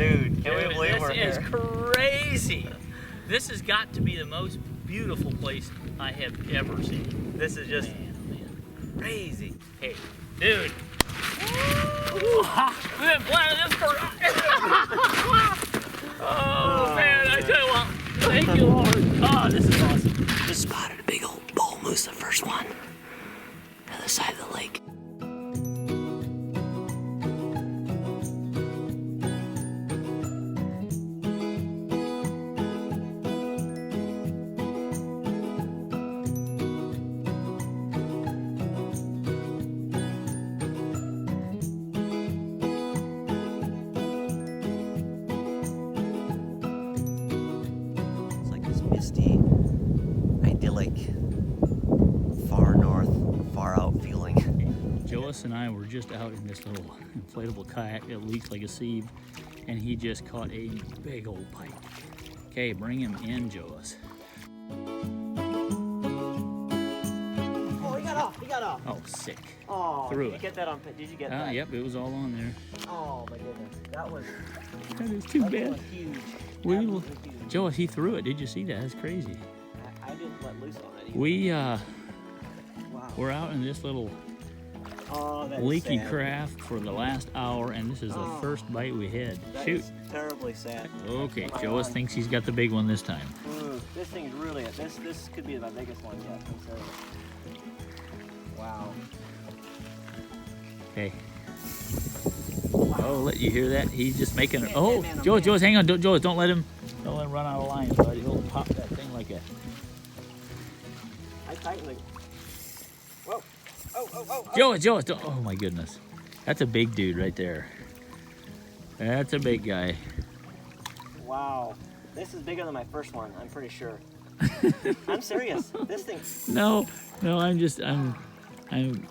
Dude, can we believe we're here? This is crazy. This has got to be the most beautiful place I have ever seen. This is just crazy. Hey, dude. We've been planning this for. Oh man, I tell you what. Thank you, Lord. Oh, this is awesome. Just spotted a big old bull moose, the first one. On the other side of the lake. Misty, idyllic, far north, far out feeling. Joas and I were just out in this little inflatable kayak that leaks like a sieve, and he just caught a big old pike. Okay, bring him in, Joas. Oh, he got off, he got off. Oh, sick. Oh, Threw did it. you get that on, did you get that? Yep, it was all on there. Oh my goodness, That is too that bad. was huge. We, Joas, he threw it. Did you see that? That's crazy. I didn't let loose on it either. We Wow. we're out in this little leaky craft for the last hour, and this is the first bite we had. That Shoot. is terribly sad. Okay, Joas thinks he's got the big one this time. This thing's really, this could be my biggest one yet. Wow. Okay. Oh, let you hear that? He's just making it. Oh, man, Joas, Joas, hang on, Joas, don't let him run out of line, buddy. He'll pop that thing like a. I tightened the. Whoa! Oh! Joas, don't. Oh my goodness, that's a big dude right there. That's a big guy. Wow, this is bigger than my first one. I'm pretty sure. I'm serious. This thing. No, I'm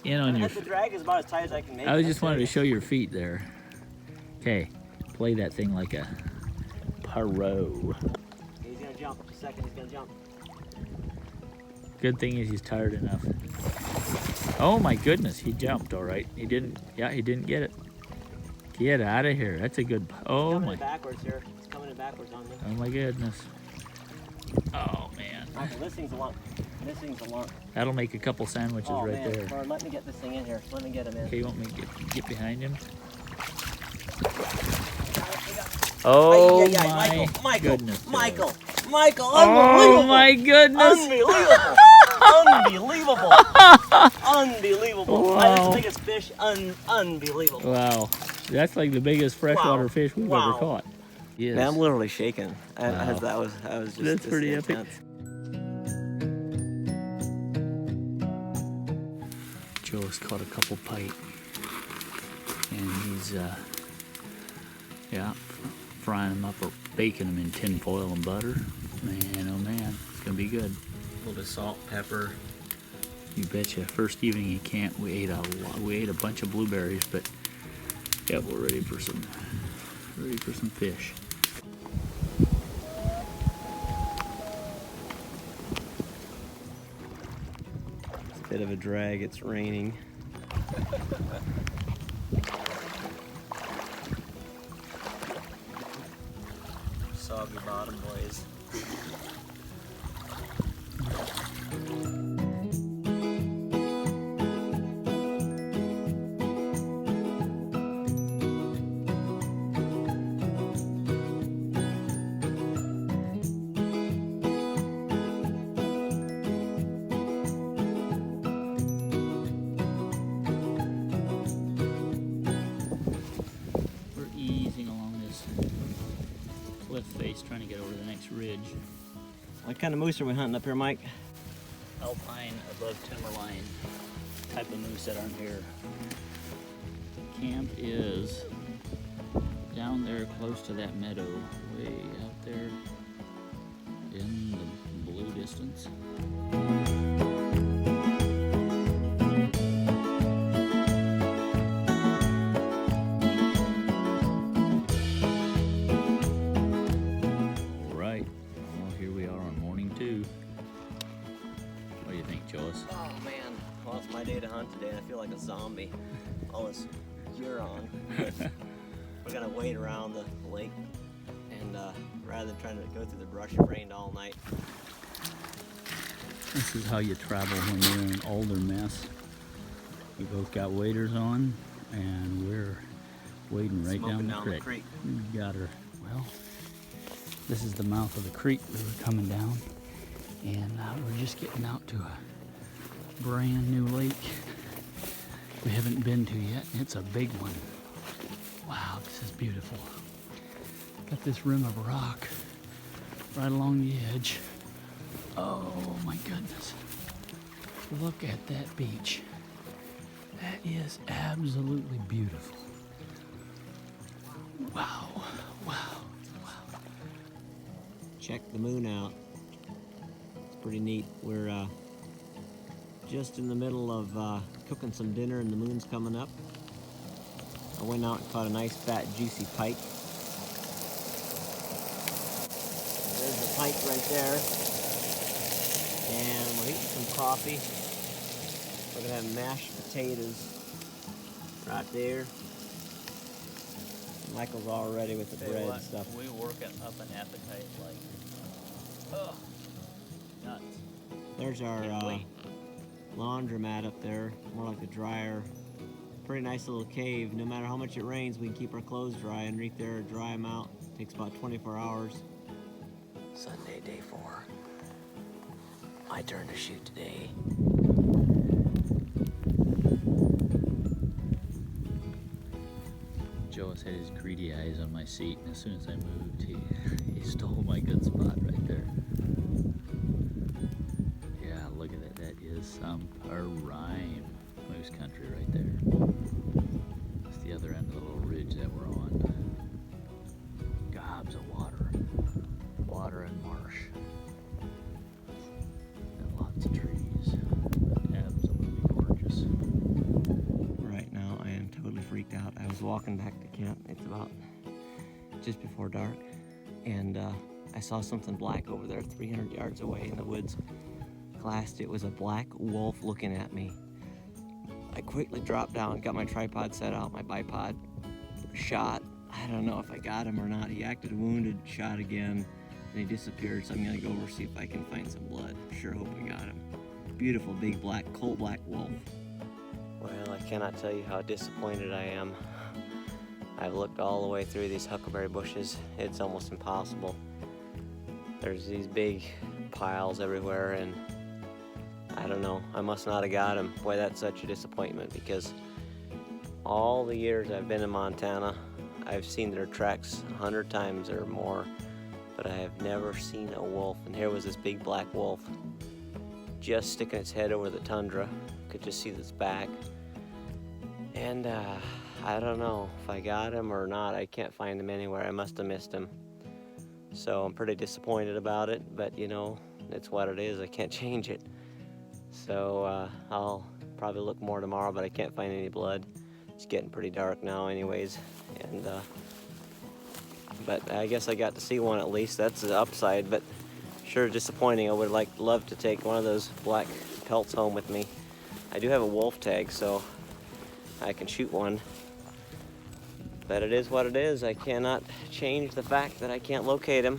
in on your. The drag is about as tight as I can make. I just wanted to show your feet there. Okay, play that thing like a pro. He's gonna jump. A second, he's gonna jump. Good thing is he's tired enough. Oh my goodness, he jumped. All right, he didn't. Yeah, he didn't get it. Get out of here. That's a good. Oh Coming my. in backwards here. It's coming in backwards on me. Oh my goodness. Oh man. Okay, this thing's a lump. This thing's a lump. That'll make a couple sandwiches right man. there. Lord, let me get this thing in here. Let me get him in. Okay, you want me to get behind him? Oh my goodness. Michael! Oh my goodness. Unbelievable! Unbelievable! Wow. That's the biggest fish. Unbelievable. Wow. That's like the biggest freshwater fish we've ever caught. Yes. Man, I'm literally shaking. Wow. That was just. That's pretty epic. Joe's caught a couple pike, and he's frying them up or baking them in tin foil and butter. Man, oh man, it's gonna be good. A little bit of salt, pepper. You betcha. First evening in camp, we ate a bunch of blueberries, but yeah, we're ready for some fish. It's a bit of a drag. It's raining. Soggy bottom, boys. Cliff face trying to get over the next ridge. What kind of moose are we hunting up here, Mike? Alpine above timberline type of moose that aren't here. Camp is down there close to that meadow, way out there in the blue distance. What do you think, Joas? Oh man, well it's my day to hunt today and I feel like a zombie. All this gear on. But We're gonna wade around the lake, and rather than trying to go through the brush, it rained all night. This is how you travel when you're in an older mess. We both got waders on, and we're wading right down the creek. We got her. Well, this is the mouth of the creek we were coming down, and we're just getting out to a brand new lake we haven't been to yet. It's a big one. Wow, this is beautiful. Got this rim of rock right along the edge. Oh my goodness. Look at that beach. That is absolutely beautiful. Wow, wow, wow. Check the moon out. It's pretty neat. We're just in the middle of cooking some dinner and the moon's coming up. I went out and caught a nice fat juicy pike. There's the pike right there. And we're eating some coffee. We're gonna have mashed potatoes right there. Michael's all ready with the bread and stuff. We working up an appetite like, nuts. There's our laundromat up there, more like a dryer. Pretty nice little cave. No matter how much it rains, we can keep our clothes dry underneath there, dry them out. Takes about 24 hours. Sunday, day 4. My turn to shoot today. Joas had his greedy eyes on my seat, and as soon as I moved, he stole my good spot right there. Yeah, look at that. That is some prime moose country right there. It's the other end of the little ridge that we're on. Gobs of water. Water and marsh. And lots of trees. Absolutely gorgeous. Right now, I am totally freaked out. I was walking back to camp. It's about just before dark, and I saw something black over there 300 yards away in the woods. Glassed, it was a black wolf looking at me. I quickly dropped down, got my tripod set out, my bipod, shot. I don't know if I got him or not. He acted wounded, shot again, and he disappeared, so I'm gonna go over see if I can find some blood. Sure hope I got him. Beautiful, big black, coal black wolf. Well, I cannot tell you how disappointed I am. I've looked all the way through these huckleberry bushes. It's almost impossible. There's these big piles everywhere, and I don't know, I must not have got him. Boy, that's such a disappointment, because all the years I've been in Montana, I've seen their tracks 100 times or more, but I have never seen a wolf. And here was this big black wolf just sticking its head over the tundra. Could just see its back. And I don't know if I got him or not. I can't find him anywhere. I must have missed him. So I'm pretty disappointed about it, but you know, it's what it is. I can't change it. So I'll probably look more tomorrow, but I can't find any blood. It's getting pretty dark now anyways. And but I guess I got to see one at least. That's the upside, but sure disappointing. I would love to take one of those black pelts home with me. I do have a wolf tag, so I can shoot one. But it is what it is. I cannot change the fact that I can't locate him.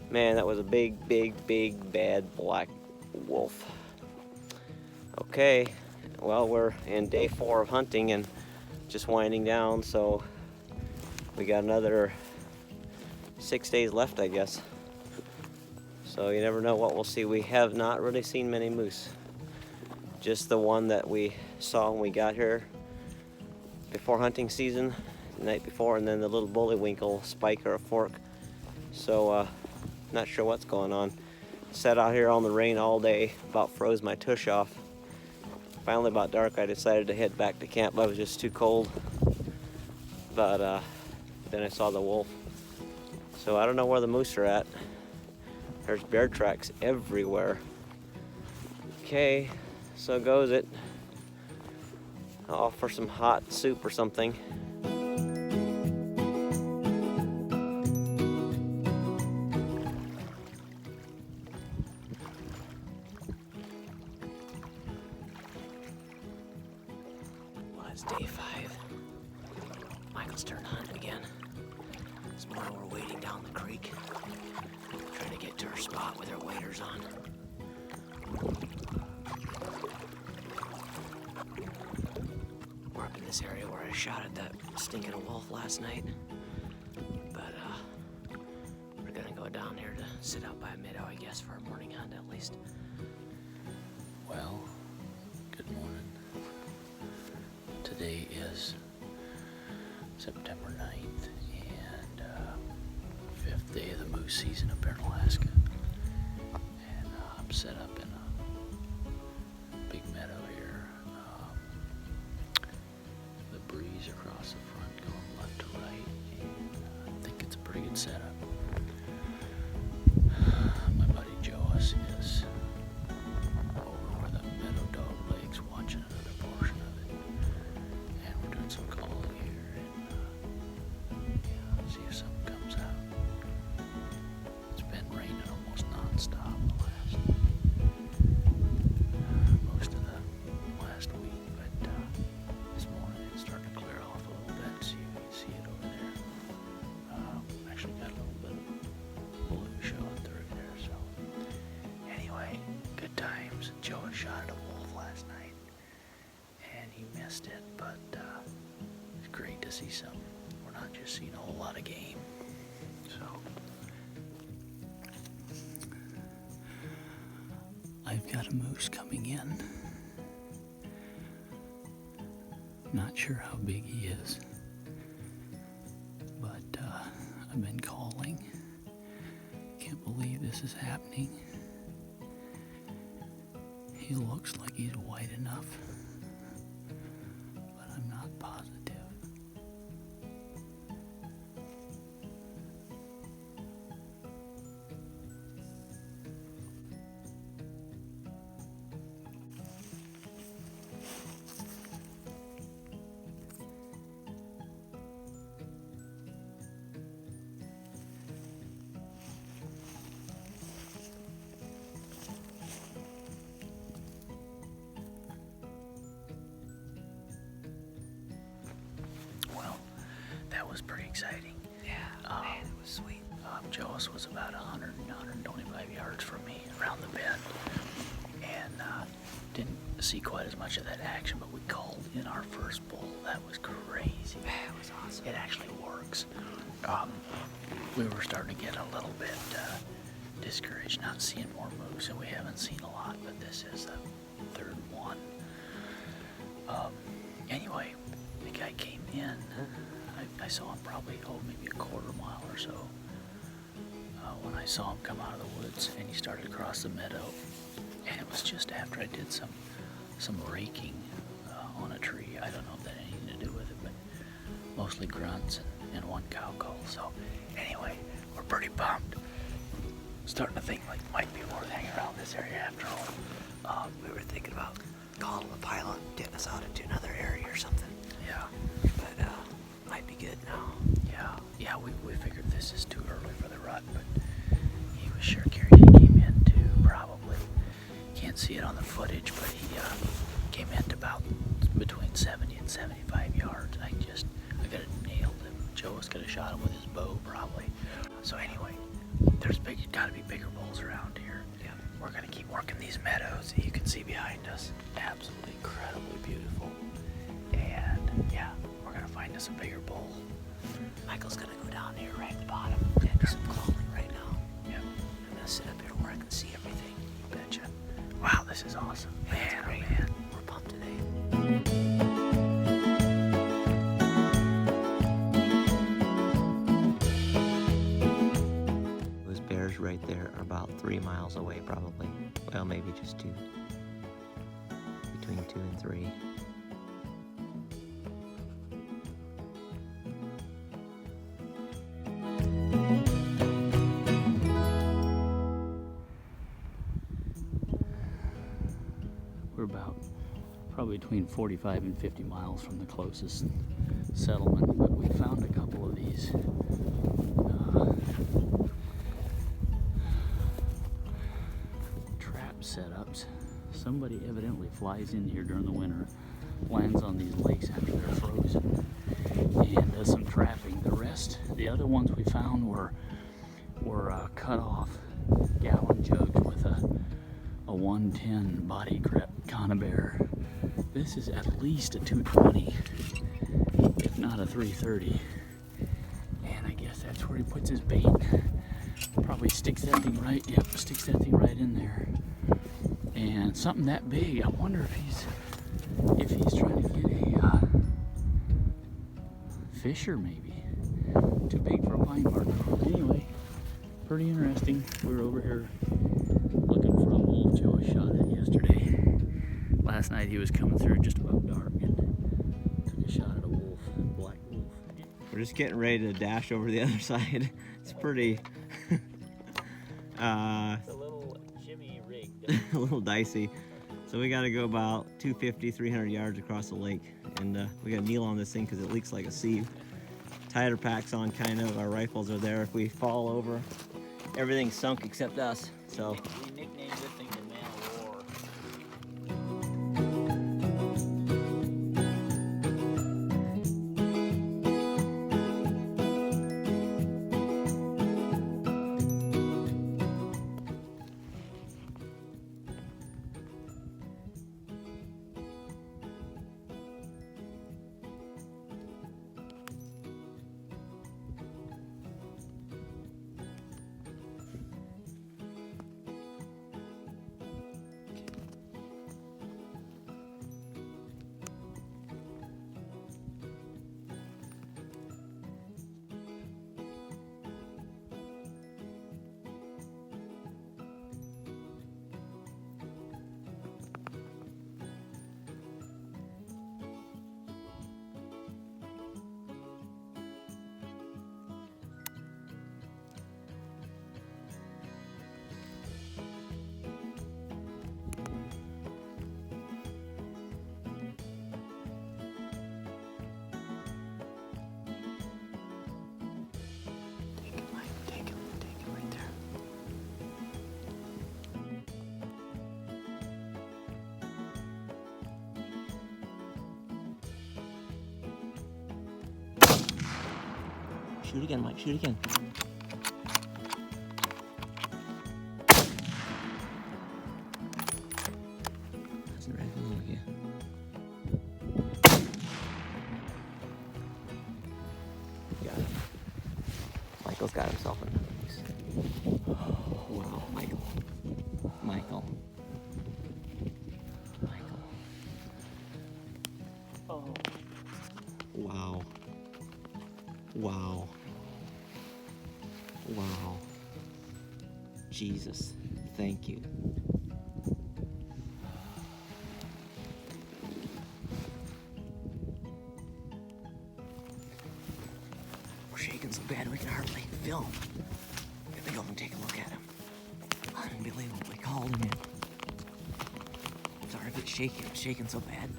Man, that was a big, big, big, bad black wolf. Okay, well, we're in day 4 of hunting and just winding down, so we got another 6 days left, I guess. So you never know what we'll see. We have not really seen many moose. Just the one that we saw when we got here before hunting season, the night before, and then the little bullywinkel spike or a fork. So not sure what's going on. Sat out here on the rain all day, about froze my tush off. Finally, about dark, I decided to head back to camp. I was just too cold. But then I saw the wolf. So I don't know where the moose are at. There's bear tracks everywhere. Okay, so goes it. I'll offer some hot soup or something. Well, it's day 5. Michael's turn hunting again. This morning we're wading down the creek, trying to get to our spot with our waders on. We're up in this area where I shot at that stinking wolf last night. But we're gonna go down here to sit out by a meadow, I guess, for a morning hunt at least. Well, good morning. Today is September 9th and 5th day of the moose season up here in Alaska. And I'm set up in a big meadow here. The breeze across the front going left to right, and I think it's a pretty good setup. My buddy Joas is over where the meadow dog lake's watching another portion of it, and we're doing some calling here, and yeah, see if something comes out. It's been raining almost non-stop most of the last week, but this morning it's starting to clear off a little bit. See if you can see it over there. Actually got a little bit of blue showing through there. So anyway, good times. Joe shot at a wolf last night, and he missed it, but it's great to see some. We're not just seeing a whole lot of game. So I've got a moose coming in. Not sure how big he is, but I've been calling. Can't believe this is happening. He looks like he's white enough, but I'm not positive. That was pretty exciting. Yeah, man, it was sweet. Joas was about 100, 125 yards from me around the bend, and didn't see quite as much of that action, but we called in our first bull. That was crazy. Man, it was awesome. It actually works. We were starting to get a little bit discouraged not seeing more moose, and we haven't seen a lot, but this is the third one. Anyway, the guy came in. I saw him probably, maybe a quarter mile or so. When I saw him come out of the woods, and he started across the meadow, and it was just after I did some raking on a tree. I don't know if that had anything to do with it, but mostly grunts and one cow call. So anyway, we're pretty bummed. Starting to think like might be worth hanging around this area after all. We were thinking about calling the pilot and getting us out into another area or something. Yeah. But might be good now. Yeah, we figured this is too early for the rut, but he was sure carried. He came in to probably, can't see it on the footage, but he came in to about between 70 and 75 yards. I got it nailed him. Joas could have shot him with his bow probably. So anyway, there's gotta be bigger bulls around here. Yeah. We're gonna keep working these meadows that you can see behind us. Absolutely incredibly beautiful. And yeah, we're gonna find us a bigger bull. Michael's gonna go down here right at the bottom and do some calling right now. Yeah. I'm gonna sit up here where I can see everything. Betcha. Wow, this is awesome. It's Man, great. oh man. We're pumped today. Those bears right there are about 3 miles away probably. Well, maybe just 2. Between 2 and 3. We're about probably between 45 and 50 miles from the closest settlement, but we found a couple of these trap setups. Somebody evidently flies in here during the winter, lands on these lakes after they're frozen, and does some trapping. The rest, the other ones we found were cut off gallon jugs with a 110 body grip conibear. This is at least a 220, if not a 330. And I guess that's where he puts his bait. Probably sticks that thing right, yep, sticks that thing right in there. And something that big, I wonder if he's trying to get a fisher maybe. Too big for a pine bark. Anyway, pretty interesting. We were over here looking for a wolf Joas shot at yesterday. Last night he was coming through just about dark and took a shot at a wolf, a black wolf. We're just getting ready to dash over the other side. It's pretty It's a little shimmy rigged. a little dicey. So we got to go about 250, 300 yards across the lake, and we got to kneel on this thing because it leaks like a sieve. Titer packs on, kind of. Our rifles are there. If we fall over, everything's sunk except us. So We nicknamed this thing the Man of War. shoot again, Mike. Shoot again. Hasn't read the yet. Got him. Michael's got himself in the piece. Wow, Michael. Michael. Michael. Oh. Wow. Wow. Wow. Jesus, thank you. We're shaking so bad we can hardly film. Get the go and take a look at him. Unbelievable, we called him in. Sorry if it's shaking, I'm shaking so bad.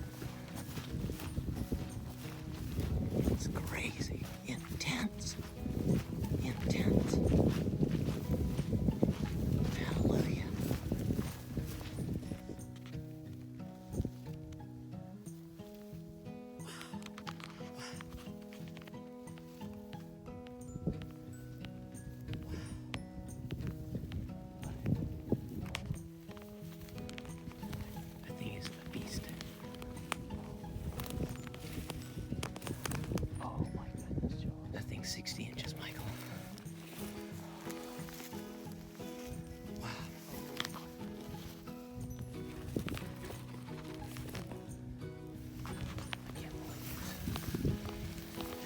It's crazy. Intense. Intense. Hallelujah. That thing is a beast. Oh my goodness, Joe. That thing's 60 inches, Michael. Wow. I can't believe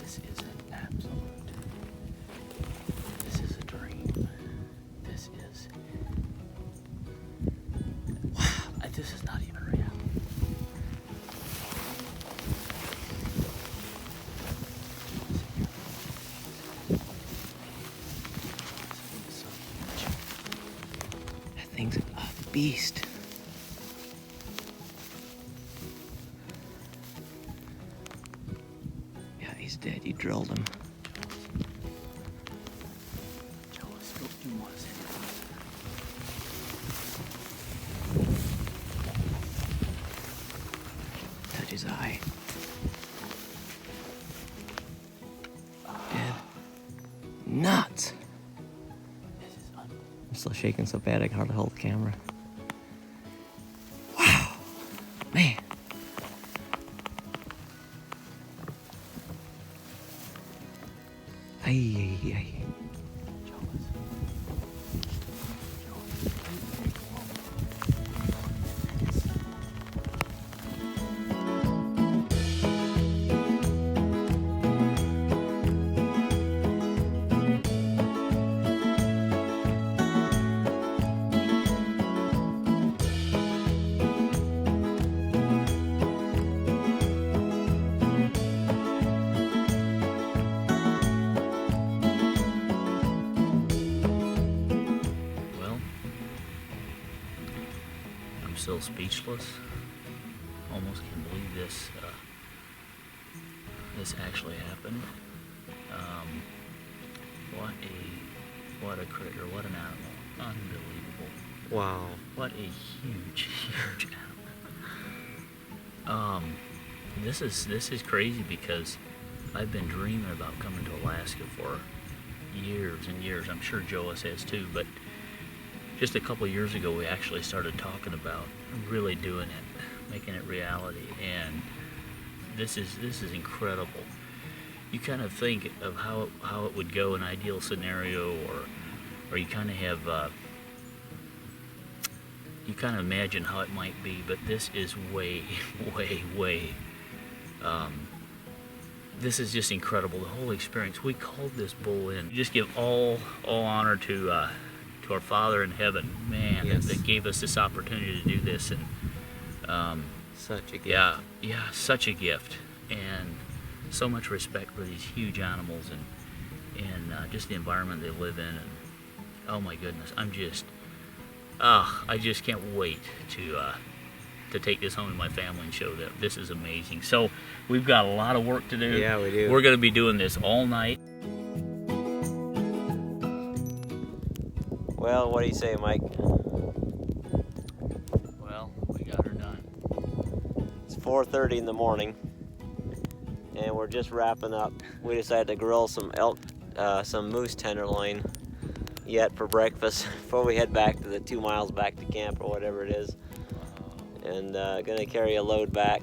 this. This is an absolute. This is a dream. This is. Wow. This is not even real. That thing's a beast. Yeah, he's dead. You drilled him. Joas, go. You want to say Touch his eye. nuts. This is unbelievable. I'm still shaking so bad I can hardly hold the camera. Wow, man. Ay, ay, ay. I'm still speechless. Almost can't believe this. This actually happened. What a critter! What an animal! Unbelievable! Wow. What a huge animal! This is crazy because I've been dreaming about coming to Alaska for years and years. I'm sure Joas has too, but just a couple years ago we actually started talking about really doing it, making it reality, and this is incredible. You kind of think of how it would go in an ideal scenario, or you kind of have you kind of imagine how it might be, but this is way this is just incredible. The whole experience. We called this bull in. Just give all honor to our Father in heaven, man, Yes. that gave us this opportunity to do this, and Such a gift. yeah, such a gift, and so much respect for these huge animals and just the environment they live in, and oh my goodness, I just can't wait to take this home to my family and show them. This is amazing. So we've got a lot of work to do. Yeah, we do. We're going to be doing this all night. Well, what do you say, Mike? Well, we got her done. It's 4:30 in the morning, and we're just wrapping up. We decided to grill some moose tenderloin yet for breakfast before we head back to the 2 miles back to camp or whatever it is. And gonna carry a load back.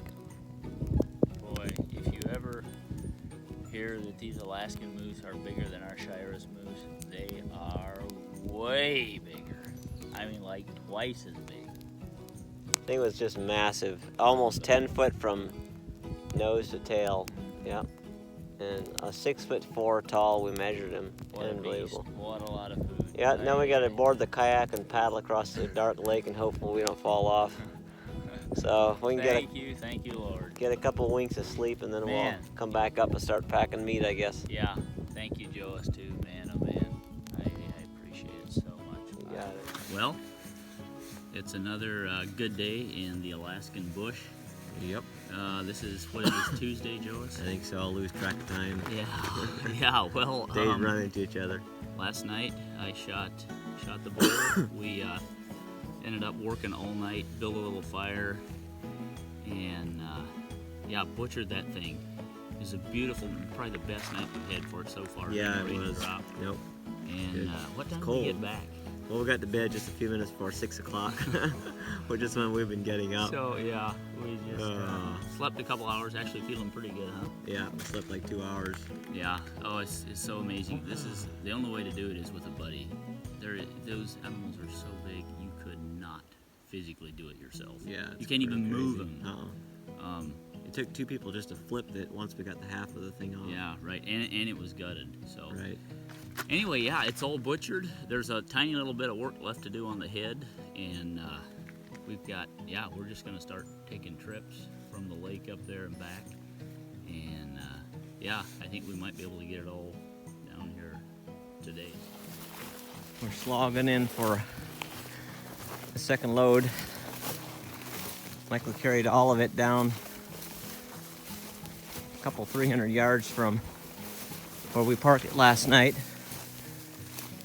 Boy, if you ever hear that these Alaskan moose are bigger than our Shiras moose, they are way bigger. I mean, like twice as big. Thing was just massive, almost 10 foot from nose to tail. Yep. And a 6'4" tall. We measured him. What a Unbelievable. beast. What a lot of food. Yeah. Now we got to board the kayak and paddle across the dark lake, and hopefully we don't fall off. So we can Thank you, Lord. get a couple winks of sleep, and then Man. we'll come back up and start packing meat, I guess. Yeah, thank you, Joas, too, man. Oh man, I appreciate it so much. You got it. Well, it's another good day in the Alaskan bush. Yep. This is what is this, Tuesday, Joas? I think so. I'll lose track of time. Yeah. Well, Days run into each other. last night I shot the bull. We ended up working all night, built a little fire, and butchered that thing. It was a beautiful, probably the best night we've had for it so far. Yeah, Rain it was. Drop. Yep. And what time did cold. we get back? Well, we got to bed just a few minutes before 6 o'clock, which is when we've been getting up. So yeah, we just slept a couple hours. Actually feeling pretty good, huh? Yeah, we slept like 2 hours. Yeah. Oh, it's so amazing. This is the only way to do it is with a buddy. Those animals are so big you could not physically do it yourself. Yeah. You can't even move them. It took 2 people just to flip it once we got the half of the thing off. Yeah, right. And it was gutted. So. Right. Anyway, yeah, it's all butchered. There's a tiny little bit of work left to do on the head, and we're just gonna start taking trips from the lake up there and back, and I think we might be able to get it all down here today. We're slogging in for the second load. Michael carried all of it down a couple 300 yards from where we parked it last night.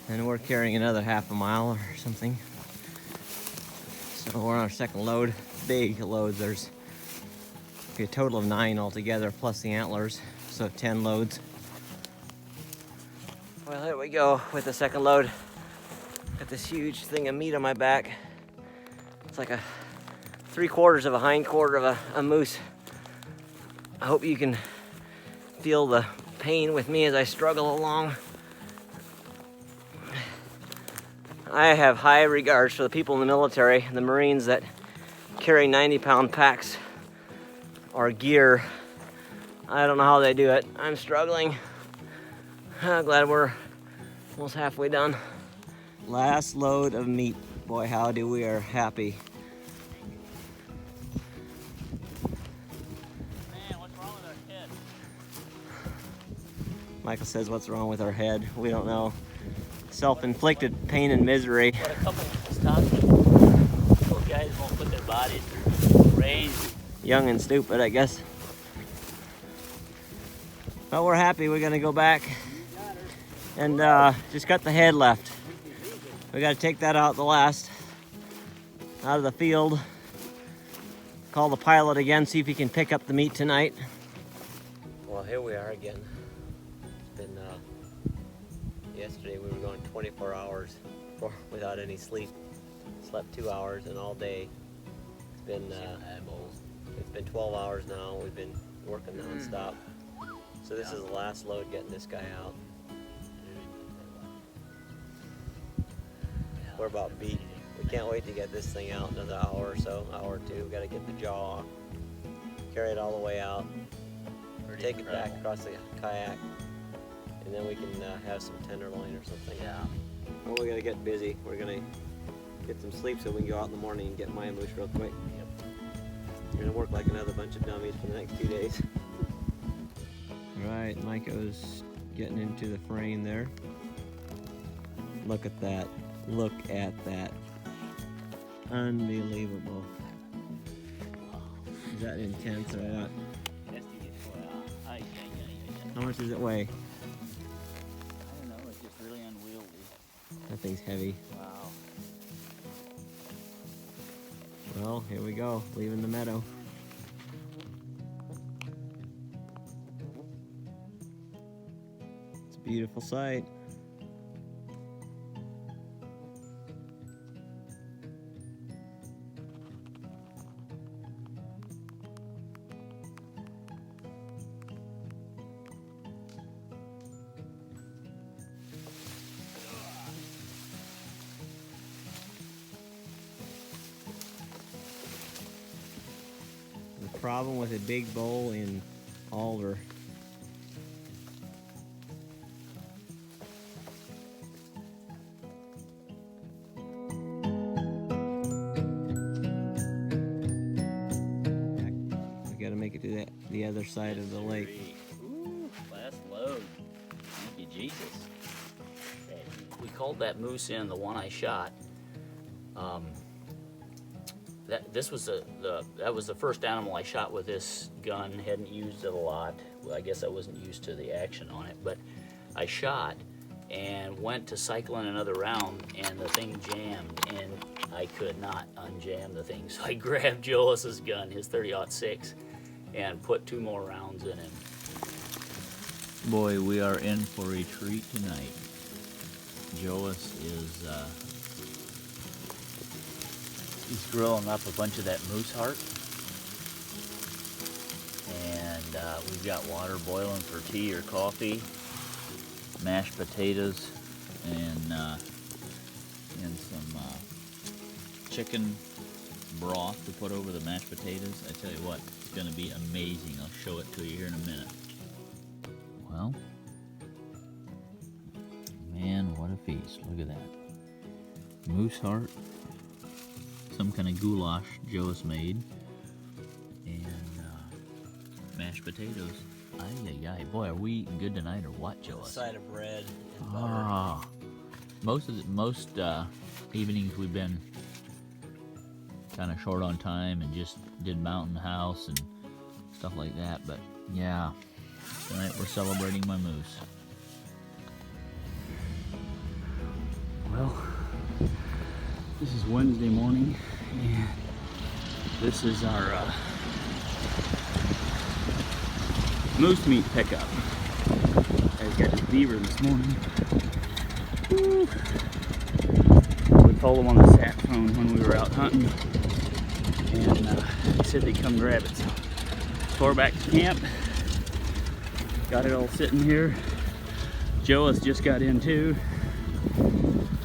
And we're carrying another half a mile or something. So we're on our second load. Big load. There's a total of 9 altogether, plus the antlers. So 10 loads. Well, here we go with the second load. Got this huge thing of meat on my back. It's like a 3/4 of a hind quarter of a moose. I hope you can feel the pain with me as I struggle along. I have high regards for the people in the military, the Marines that carry 90-pound packs or gear. I don't know how they do it. I'm struggling. I'm glad we're almost halfway done. Last load of meat. Boy, howdy, we are happy. Man, what's wrong with our head? Michael says, what's wrong with our head? We don't know. Self-inflicted pain and misery. What a couple of Wisconsin little guys won't put their bodies through. Crazy. Young and stupid, I guess. Well, we're happy. We're gonna go back and just got the head left. We gotta take that out out of the field. Call the pilot again, see if he can pick up the meat tonight. Well, here we are again. It's been, yesterday we were going 24 hours without any sleep. Slept 2 hours and all day. It's been 12 hours now. We've been working non-stop. So this is the last load getting this guy out. We're about beat. We can't wait to get this thing out another hour or so, hour or two. We gotta get the jaw off, carry it all the way out, take it back across the kayak, and then we can have some tenderloin or something. Yeah. Well, we gotta get busy. We're gonna get some sleep so we can go out in the morning and get my moose real quick. Yep. We're gonna work like another bunch of dummies for the next 2 days. All right, Micah's getting into the frame there. Look at that. Look at that. Unbelievable. Is that intense or what? How much does it weigh? I don't know, it's just really unwieldy. That thing's heavy. Wow. Well, here we go, leaving the meadow. It's a beautiful sight. The problem with a big bowl in alder. We gotta make it to the other side of the lake. Ooh, last load. Thank you, Jesus. Okay. We called that moose in, the one I shot. That was the first animal I shot with this gun. Hadn't used it a lot. Well, I guess I wasn't used to the action on it, but I shot and went to cycling another round, and the thing jammed, and I could not unjam the thing. So I grabbed Joas's gun, his 30-06, and put 2 more rounds in him. Boy, we are in for a treat tonight. Joas is he's grilling up a bunch of that moose heart, and we've got water boiling for tea or coffee, mashed potatoes, and some chicken broth to put over the mashed potatoes. I tell you what, it's going to be amazing. I'll show it to you here in a minute. Well, man, what a feast. Look at that. Moose heart, some kind of goulash Joas made, and mashed potatoes. Ay, ay, ay. Boy, are we eating good tonight or what, Joas? A side of bread and butter. Ah, most evenings we've been kind of short on time and just did mountain house and stuff like that, but yeah, tonight we're celebrating my moose. Well, this is Wednesday morning, and this is our moose meat pickup. Guys got his beaver this morning. Woo. We called him on the sat phone when we were out hunting, and he said they'd come grab it. So tore back to camp, got it all sitting here. Joas just got in too.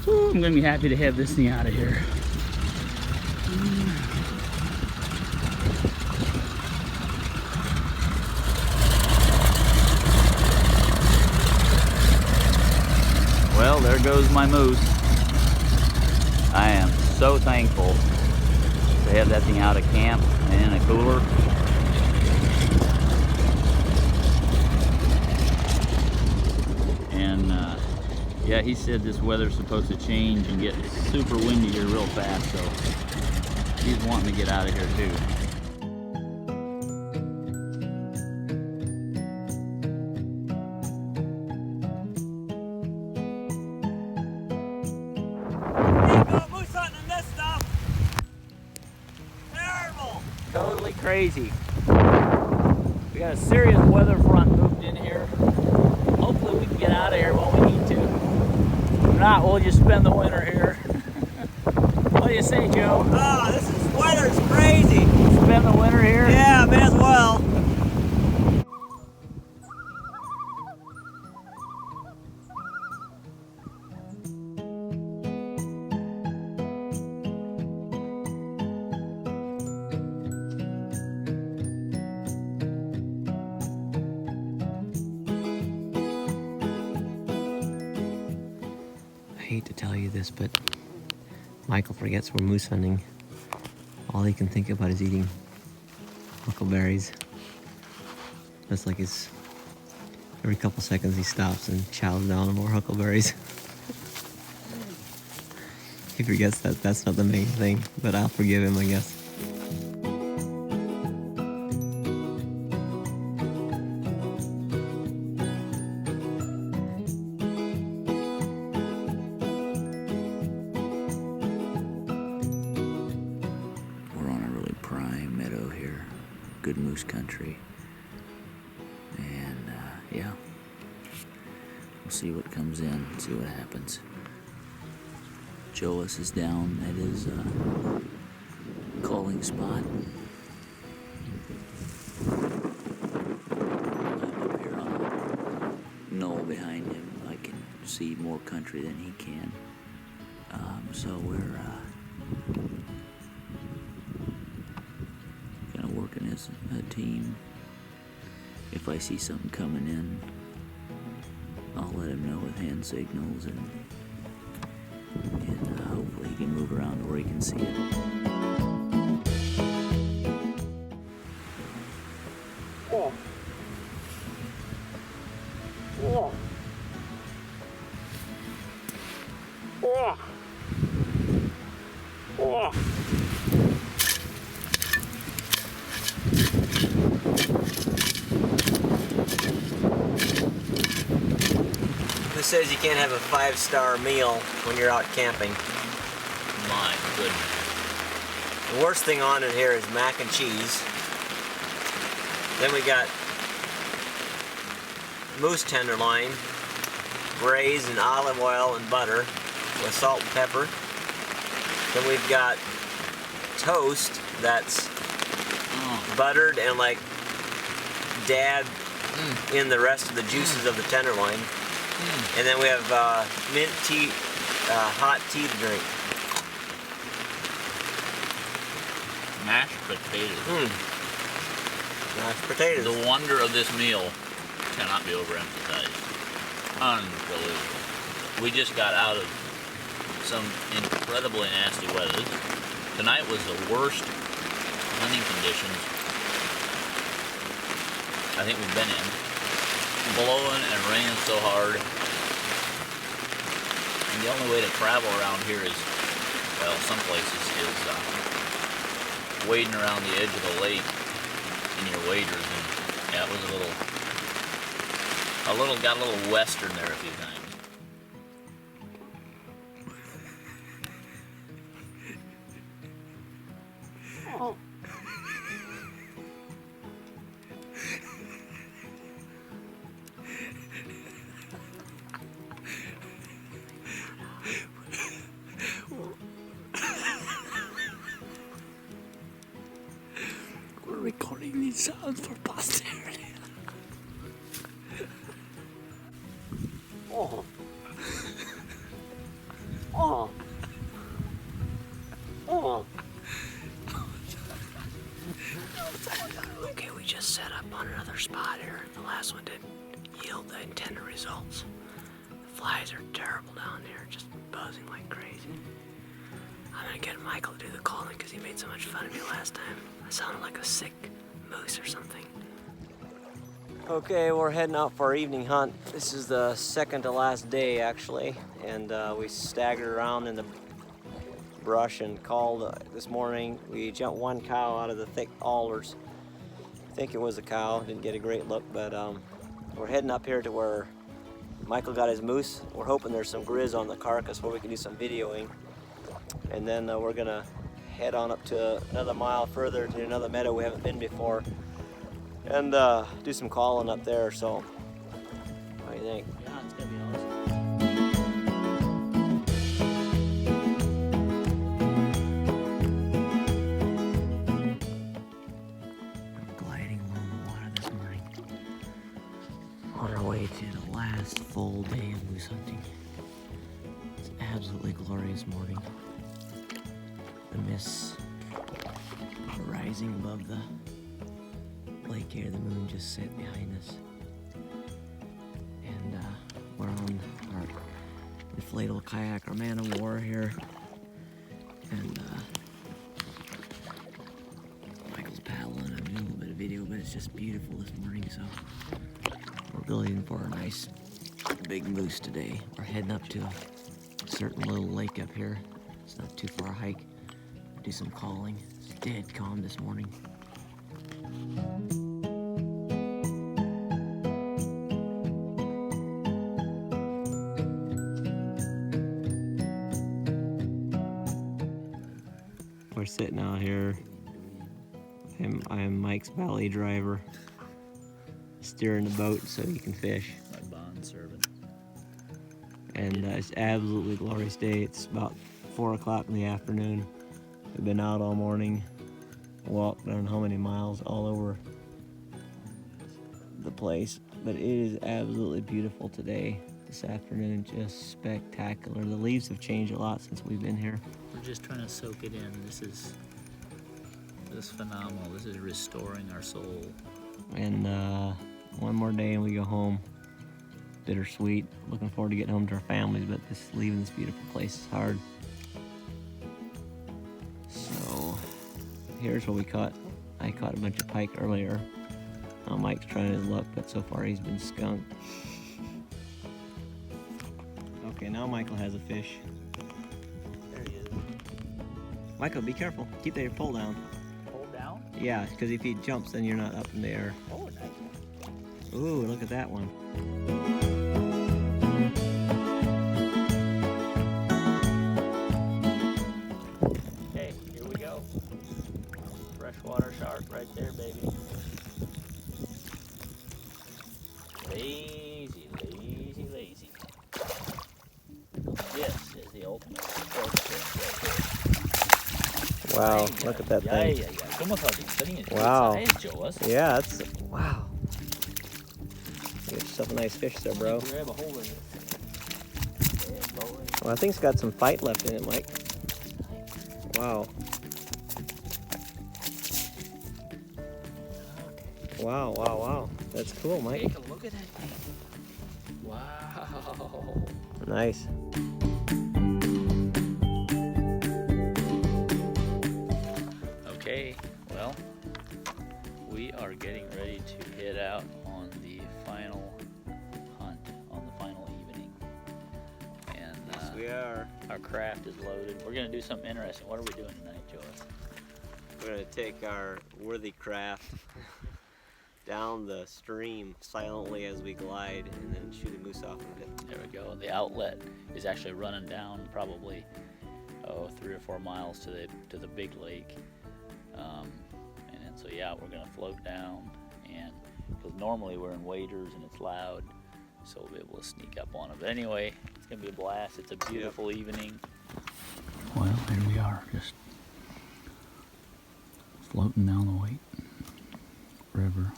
Woo, I'm gonna be happy to have this thing out of here. Well, there goes my moose. I am so thankful to have that thing out of camp and in a cooler. And yeah, he said this weather's supposed to change and get super windy here real fast, so he's wanting to get out of here too. Totally crazy. We got a serious weather front moved in here. Hopefully we can get out of here when we need to. If not, we'll just spend the winter here. What do you say, Joe? Oh, this weather's crazy. Spend the winter here? Yeah, may as well. I hate to tell you this, but Michael forgets we're moose hunting. All he can think about is eating huckleberries. That's like every couple seconds he stops and chows down on more huckleberries. He forgets that that's not the main thing, but I'll forgive him, I guess. Prime meadow here, good moose country, and yeah, we'll see what comes in, see what happens. Joas is down at his calling spot. I'm up here on a knoll behind him. I can see more country than he can, so we're working as a team. If I see something coming in, I'll let him know with hand signals, and hopefully he can move around where he can see it. Oh. Oh. Oh. Oh. Who says you can't have a 5-star meal when you're out camping? My goodness. The worst thing on in here is mac and cheese. Then we got moose tenderloin, braised in olive oil and butter with salt and pepper. Then we've got toast that's buttered and like dabbed in the rest of the juices of the tenderloin. And then we have mint tea, hot tea to drink. Mashed potatoes. Mashed potatoes. The wonder of this meal cannot be overemphasized. Unbelievable. We just got out of some incredibly nasty weather. Tonight was the worst hunting conditions I think we've been in. Blowing and raining so hard. And the only way to travel around here is, well, some places is wading around the edge of the lake in your waders, and yeah, it was got a little western there a few times. Oh. Sweet sounds for posterity. Oh. Oh. Oh. Okay, we just set up on another spot here. The last one didn't yield the intended results. The flies are terrible down here, just buzzing like crazy. I'm gonna get Michael to do the calling because he made so much fun of me last time. I sounded like a sick moose or something. Okay, we're heading out for our evening hunt. This is the second to last day, actually, and we staggered around in the brush and called this morning. We jumped one cow out of the thick alders. I think it was a cow, didn't get a great look, but we're heading up here to where Michael got his moose. We're hoping there's some grizz on the carcass where we can do some videoing. And then we're gonna head on up to another mile further to another meadow we haven't been before and do some calling up there. So, what do you think? Yeah, it's gonna be awesome. Gliding along the water this morning on our way to the last full day of moose hunting. It's an absolutely glorious morning. The mists are rising above the lake here. The moon just set behind us. And we're on our inflatable kayak, our man of war here. And Michael's paddling. I'm doing a little bit of video, but it's just beautiful this morning. So we're building for a nice big moose today. We're heading up to a certain little lake up here. It's not too far a hike. Do some calling. It's dead calm this morning. We're sitting out here. I am Mike's valet driver, steering the boat so he can fish. My bond servant. And it's absolutely glorious day. It's about 4 o'clock in the afternoon. We've been out all morning, walked I don't know how many miles all over the place, but it is absolutely beautiful today. This afternoon, just spectacular. The leaves have changed a lot since we've been here. We're just trying to soak it in. This is phenomenal. This is restoring our soul. And one more day and we go home. Bittersweet. Looking forward to getting home to our families, but leaving this beautiful place is hard. So here's what we caught. I caught a bunch of pike earlier. Now Mike's trying his luck, but so far he's been skunked. Okay, now Michael has a fish. There he is. Michael, be careful. Keep your pole down. Hold down. Yeah, because if he jumps, then you're not up in the air. Oh, nice. Ooh, look at that one. Okay, here we go. Freshwater shark right there, baby. Lazy, lazy, lazy. This is the ultimate sport fish right Wow, here. look at that thing. ¿Cómo sabes? Wow. Joas. Yeah, that's, wow. You get yourself a nice fish there, bro. Grab a hold of it. Well, I think it's got some fight left in it, Mike. Wow. Wow, wow, wow. That's cool, Mike. Take a look at that thing. Wow. Nice. Okay, well, we are getting ready to head out on the final hunt, on the final evening. And Yes, we are. our craft is loaded. We're going to do something interesting. What are we doing tonight, Joas? We're gonna take our worthy craft down the stream silently as we glide and then shoot a moose off of it. There we go. The outlet is actually running down probably 3 or 4 miles to the big lake. And then so yeah, we're gonna float down, and because normally we're in waders and it's loud, so we'll be able to sneak up on it. But anyway, it's gonna be a blast. It's a beautiful evening. Well, here we are, just floating down the lake. forever.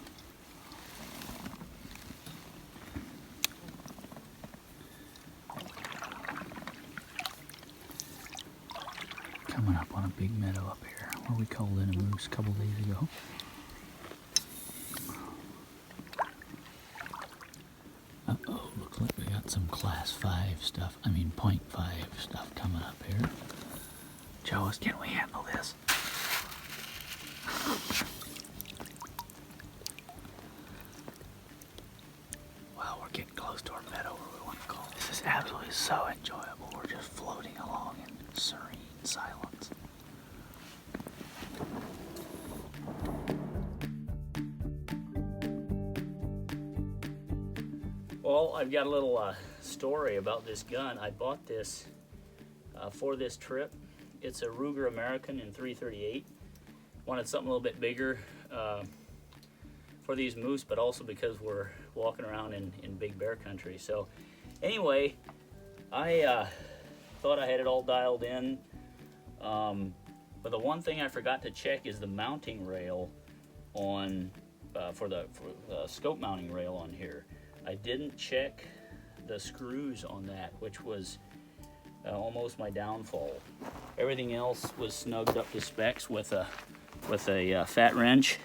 Coming up on a big meadow up here where we called in a moose a couple days ago. Uh-oh, looks like we got some class 5 stuff, I mean 0.5 stuff coming up here. Joas, can we handle this? Well, we're getting close to our meadow where we want to go. This is absolutely so enjoyable. We're just floating along in serene silence. Well, I've got a little story about this gun. I bought this for this trip. It's a Ruger American in .338. Wanted something a little bit bigger for these moose, but also because we're walking around in big bear country. So anyway, I thought I had it all dialed in. But the one thing I forgot to check is the mounting rail on for the scope mounting rail on here. I didn't check the screws on that, which was almost my downfall. Everything else was snugged up to specs with a fat wrench,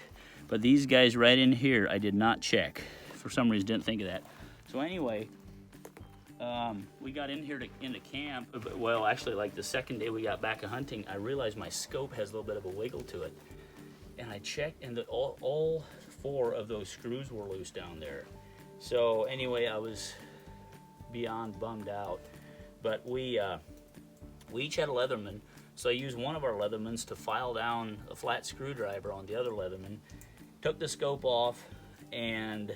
but these guys right in here I did not check. For some reason, didn't think of that. So anyway, we got in here into camp. Well, actually, like the second day we got back to hunting, I realized my scope has a little bit of a wiggle to it, and I checked, and all 4 of those screws were loose down there. So anyway, I was beyond bummed out. But we each had a Leatherman, so I used one of our Leathermans to file down a flat screwdriver on the other Leatherman, took the scope off, and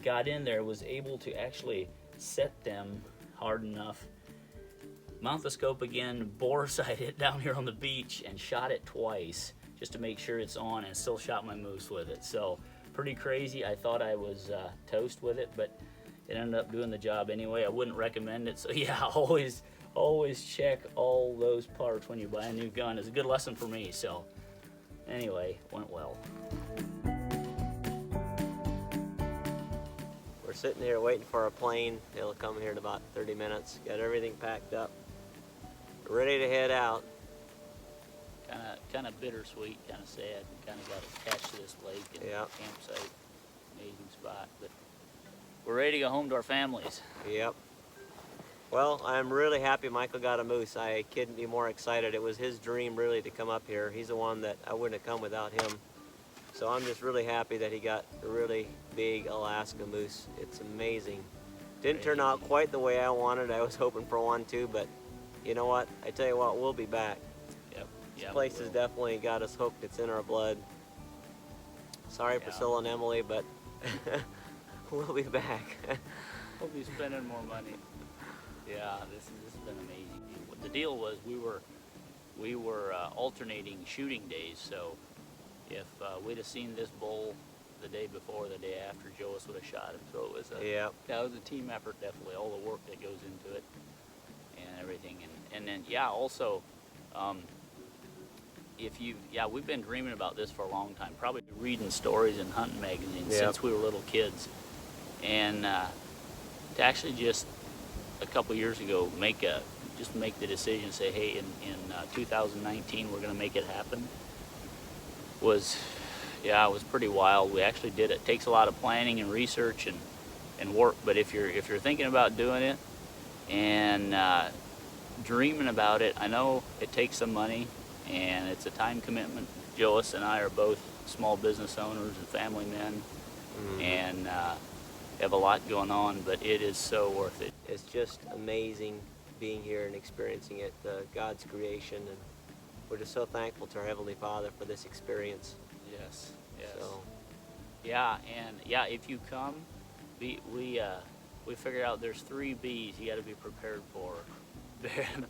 got in there, was able to actually set them hard enough, mount the scope again, bore sight it down here on the beach, and shot it twice just to make sure it's on, and still shot my moose with it. So pretty crazy. I thought I was toast with it, but it ended up doing the job anyway. I wouldn't recommend it. So yeah, always check all those parts when you buy a new gun. It's a good lesson for me. So anyway, went well. We're sitting here waiting for a plane. It'll come here in about 30 minutes. Got everything packed up, ready to head out. Kind of bittersweet, kind of sad. Kind of got attached to this lake and campsite. Amazing spot, but we're ready to go home to our families. Yep. Well, I'm really happy Michael got a moose. I couldn't be more excited. It was his dream really to come up here. He's the one that I wouldn't have come without him. So I'm just really happy that he got a really big Alaska moose. It's amazing. Didn't turn out quite the way I wanted. I was hoping for one too, but you know what? I tell you what, we'll be back. This place has definitely got us hooked. It's in our blood. Sorry, Priscilla and Emily, but we'll be back. We'll be spending more money. Yeah, this has been amazing. The deal was we were alternating shooting days, so if we'd have seen this bull the day before, the day after, Joas would have shot him. So it was that was a team effort, definitely. All the work that goes into it and everything, and then also. We've been dreaming about this for a long time, probably reading stories in hunting magazines since we were little kids. And to actually just a couple years ago make the decision, say, hey, in 2019 we're going to make it happen, was pretty wild. We actually did it. It takes a lot of planning and research and work, but if you're thinking about doing it and dreaming about it, I know it takes some money and it's a time commitment. Joas and I are both small business owners and family men, and have a lot going on, but it is so worth it. It's just amazing being here and experiencing it, God's creation, and we're just so thankful to our Heavenly Father for this experience. Yes. So. If you come, we figure out there's 3 B's you got to be prepared for.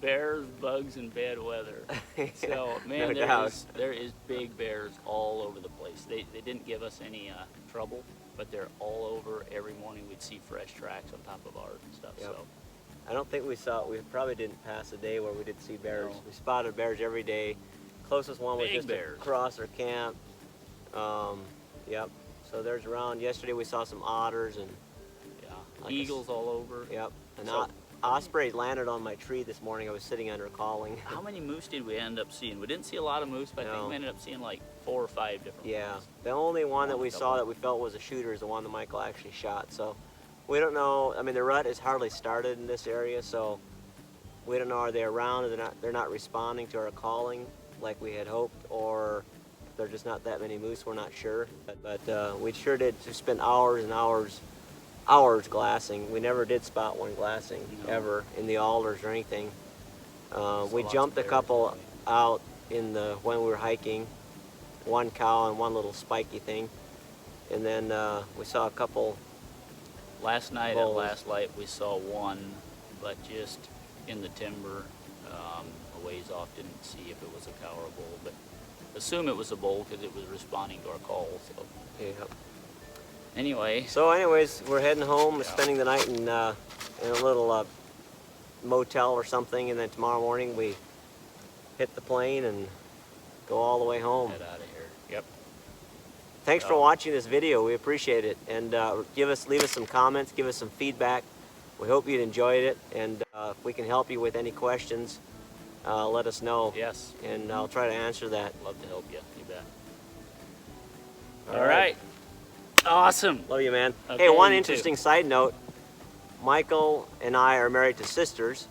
Bears, bugs, and bad weather. So, man, there is big bears all over the place. They didn't give us any trouble, but they're all over. Every morning we'd see fresh tracks on top of ours and stuff. Yep. So I don't think we probably didn't pass a day where we didn't see bears. No. We spotted bears every day. Closest one was big just bears across our camp. Yep. So there's around. Yesterday we saw some otters and Yeah, eagles all over. Yep. An So- osprey landed on my tree this morning. I was sitting under calling. How many moose did we end up seeing? We didn't see a lot of moose, but I No. think we ended up seeing like 4 or 5 different Yeah. ones. The only one that Only we a saw couple. that we felt was a shooter is the one that Michael actually shot. So we don't know. I mean, the rut has hardly started in this area, so we don't know, are they around, or they're not responding to our calling like we had hoped, or there's just not that many moose. We're not sure. But we sure did just spend hours and hours glassing. We never did spot one glassing ever in the alders or anything. We lots jumped of a bears, couple didn't out when we were hiking, one cow and one little spiky thing, and then we saw a couple. Last night Bulls. at last light we saw one, but just in the timber, a ways off. Didn't see if it was a cow or a bull, but assume it was a bull because it was responding to our call. So Yeah. anyway, So, anyways, we're heading home, Yeah. spending the night in a little motel or something, and then tomorrow morning we hit the plane and go all the way home. head out of here. Yep. Thanks for So- watching this video. We appreciate it, and leave us some comments, give us some feedback. We hope you enjoyed it, and if we can help you with any questions, let us know, Yes. and I'll try to answer that. Love to help you. You bet. All All right. Awesome. Love you, man. Okay, Hey, one you interesting side note, Michael and I are married to sisters,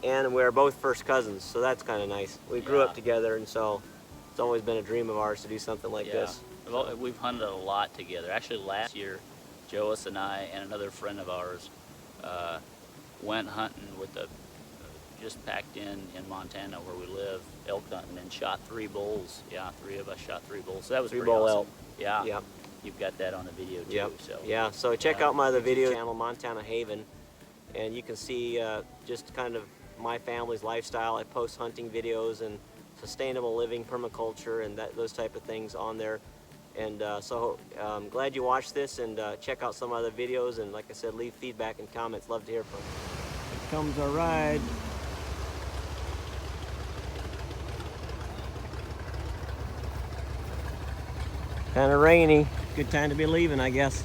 and we're both first cousins, so that's kind of nice. We grew up Yeah. together, and so it's always been a dream of ours to do something like Yeah. this. We've hunted a lot together. Actually, last year, Joas and I and another friend of ours went hunting with just packed in Montana where we live, elk hunting, and shot 3 bulls. Yeah, 3 of us shot 3 bulls. So that was Three pretty bull awesome. elk. Yeah. Yep. You've got that on the video too. Yep. So Yeah, so check Yeah. out my other video channel, Montana Haven, and you can see just kind of my family's lifestyle. I post hunting videos and sustainable living, permaculture, and those type of things on there. And so I'm glad you watched this, and check out some other videos, and like I said, leave feedback and comments. Love to hear from you. Here comes our ride. Kind of rainy. Good time to be leaving, I guess.